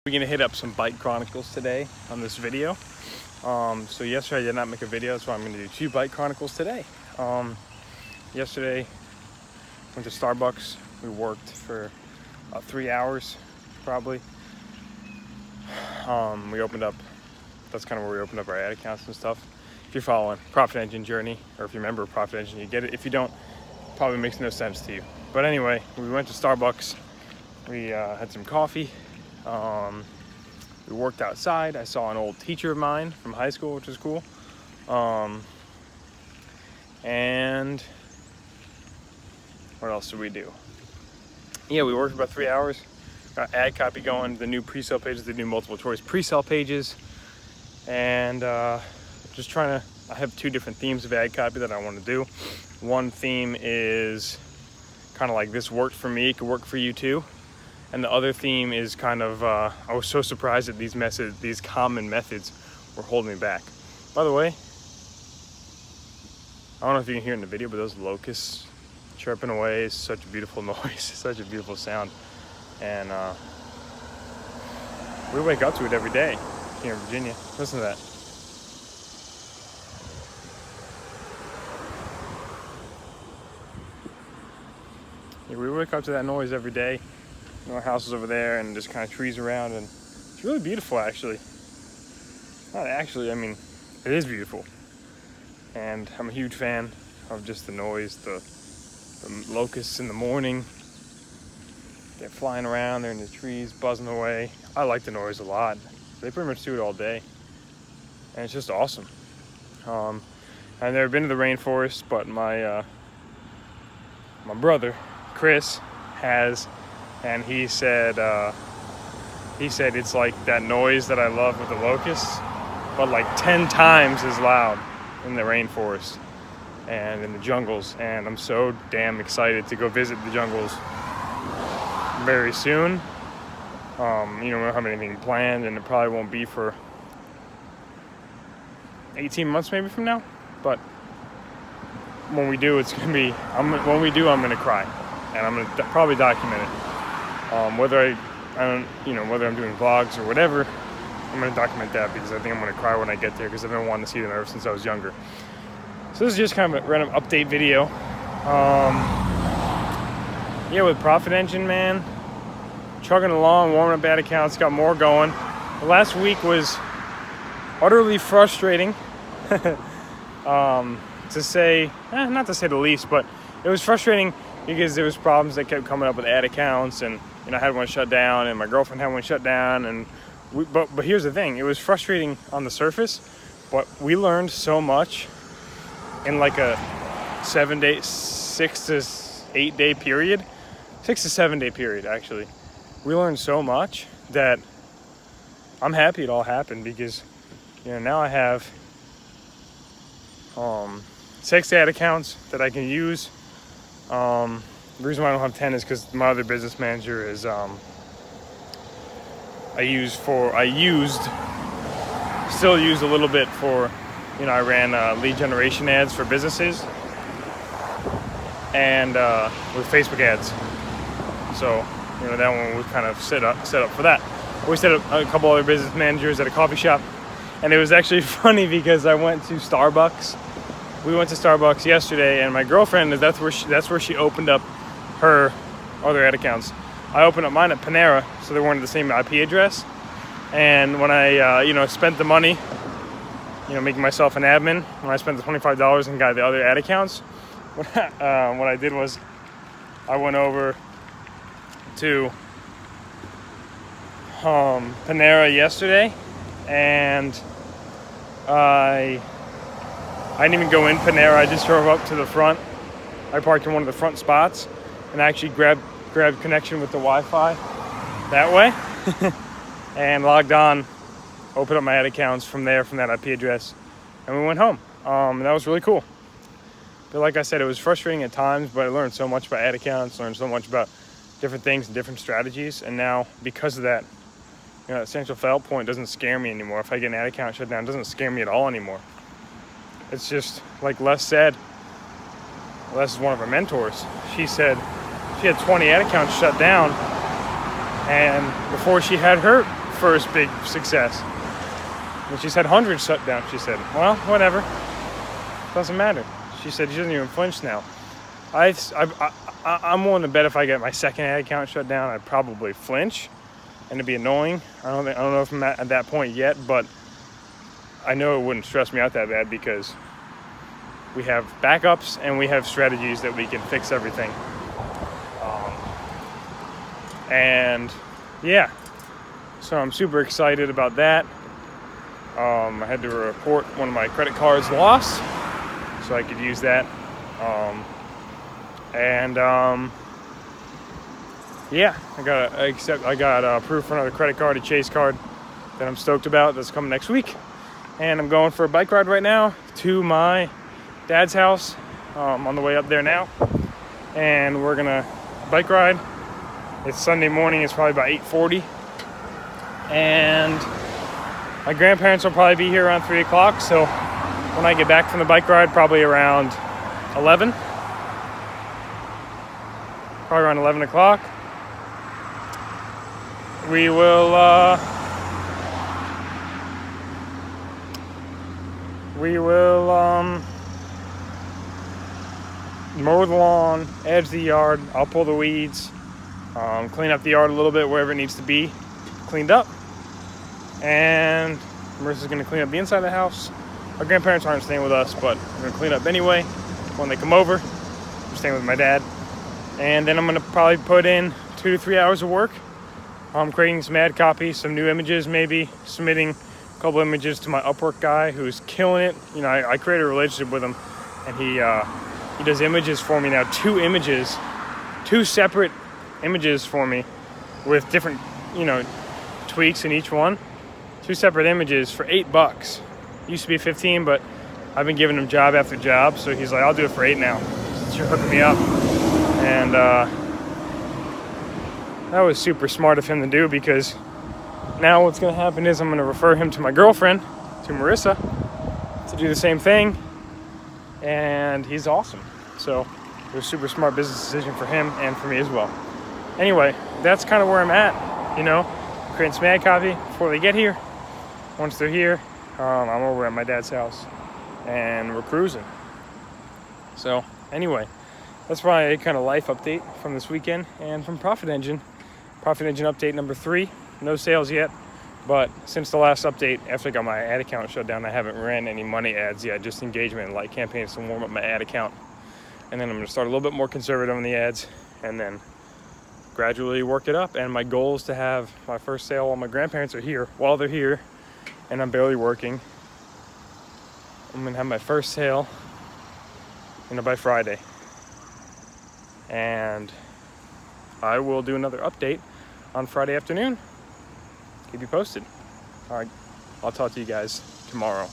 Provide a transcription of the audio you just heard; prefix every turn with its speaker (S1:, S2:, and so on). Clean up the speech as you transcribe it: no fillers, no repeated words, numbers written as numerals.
S1: We're gonna hit up some bike chronicles today on this video. So yesterday I did not make a video, so I'm gonna do 2 bike chronicles today. Yesterday went to Starbucks. We worked for about 3 hours, probably. We opened up. That's kind of where we opened up our ad accounts and stuff. If you're following Profit Engine Journey, or if you remember Profit Engine, you get it. If you don't, it probably makes no sense to you. But anyway, we went to Starbucks. We had some coffee. We worked outside. I saw an old teacher of mine from high school, which was cool. And what else did we do? Yeah, we worked for about 3 hours. Got ad copy going, the new pre-sale pages, the new multiple choice pre-sale pages. And just trying to, I have 2 different themes of ad copy that I want to do. One theme is kind of like, this worked for me, it could work for you too. And the other theme is kind of, I was so surprised that these common methods were holding me back. By the way, I don't know if you can hear in the video, but those locusts chirping away is such a beautiful noise, such a beautiful sound. And we wake up to it every day here in Virginia. Listen to that. Yeah, we wake up to that noise every day. Our house is over there and just kind of trees around, and it's really beautiful actually. Not actually, I mean, it is beautiful. And I'm a huge fan of just the noise, the locusts in the morning. They're flying around, they're in the trees, buzzing away. I like the noise a lot. They pretty much do it all day. And it's just awesome. I've never been to the rainforest, but my brother, Chris, has. And he said it's like that noise that I love with the locusts, but like 10 times as loud in the rainforest and in the jungles. And I'm so damn excited to go visit the jungles very soon. We don't have anything planned, and it probably won't be for 18 months maybe from now. But when we do, it's gonna be. I'm gonna cry, and I'm gonna probably document it. Whether whether I'm doing vlogs or whatever, I'm gonna document that, because I think I'm gonna cry when I get there, because I've been wanting to see them ever since I was younger. So this is just kind of a random update video. Yeah, with Profit Engine, man, chugging along, warming up ad accounts, got more going. The last week was utterly frustrating, to say, not to say the least, but it was frustrating because there was problems that kept coming up with ad accounts, and I had one shut down, and my girlfriend had one shut down, and but here's the thing: it was frustrating on the surface, but we learned so much in like a 6 to 8 day period, 6 to 7 day period actually. We learned so much that I'm happy it all happened, because now I have 6 ad accouned that I can use. The reason why I don't have 10 is because my other business manager is still used a little bit for, I ran lead generation ads for businesses, and with Facebook ads. So that one was kind of set up for that. We set up a couple other business managers at a coffee shop, and it was actually funny because I went to Starbucks. We went to Starbucks yesterday, and my girlfriend, that's where she opened up her other ad accounts. I opened up mine at Panera, so they weren't at the same IP address. And when I, spent the money, making myself an admin, when I spent the $25 and got the other ad accounts, what I did was I went over to Panera yesterday, and I didn't even go in Panera. I just drove up to the front. I parked in one of the front spots and actually grabbed connection with the Wi-Fi that way and logged on, opened up my ad accounts from there, from that IP address, and we went home. And that was really cool. But like I said, it was frustrating at times, but I learned so much about ad accounts, learned so much about different things and different strategies. And now, because of that, that essential fail point doesn't scare me anymore. If I get an ad account shut down, it doesn't scare me at all anymore. It's just like Les said. Les is one of our mentors. She said she had 20 ad accounts shut down, and before she had her first big success. And she's had hundreds shut down. She said, well, whatever. Doesn't matter. She said she doesn't even flinch now. I'm willing to bet if I get my second ad account shut down, I'd probably flinch, and it'd be annoying. I don't know if I'm at that point yet, but I know it wouldn't stress me out that bad because we have backups and we have strategies that we can fix everything. And yeah, so I'm super excited about that. I had to report one of my credit cards lost, so I could use that. Yeah, I got approved for another credit card, a Chase card that I'm stoked about. That's coming next week, and I'm going for a bike ride right now to my dad's house. On the way up there now, and we're gonna bike ride. It's Sunday morning. It's probably about 8:40, and my grandparents will probably be here around 3 o'clock. So when I get back from the bike ride, probably around 11. Probably around 11 o'clock. We will mow the lawn, edge the yard. I'll pull the weeds, clean up the yard a little bit wherever it needs to be cleaned up. And Marissa's going to clean up the inside of the house. Our grandparents aren't staying with us, but we're going to clean up anyway when they come over. I'm staying with my dad. And then I'm going to probably put in 2 to 3 hours of work. I'm creating some ad copy, some new images, maybe submitting a couple images to my Upwork guy who's killing it. You know, I created a relationship with him, and he does images for me now. 2 separate images for me with different, tweaks in each one. 2 separate images for $8. Used to be 15, but I've been giving him job after job, so he's like, I'll do it for 8 now. You're hooking me up. And that was super smart of him to do, because now what's going to happen is I'm going to refer him to my girlfriend, to Marissa, to do the same thing. And he's awesome. So it was a super smart business decision for him and for me as well. Anyway, that's kind of where I'm at, creating some ad copy before they get here. Once they're here, I'm over at my dad's house and we're cruising. So anyway, that's my kind of life update from this weekend and from Profit Engine. Profit Engine update number 3. No sales yet, but since the last update, after I got my ad account shut down, I haven't ran any money ads yet, just engagement and like campaigns to warm up my ad account. And then I'm going to start a little bit more conservative on the ads and then gradually work it up. And my goal is to have my first sale while my grandparents are here. While they're here and I'm barely working, I'm going to have my first sale, by Friday. And I will do another update on Friday afternoon. Keep you posted. All right, I'll talk to you guys tomorrow.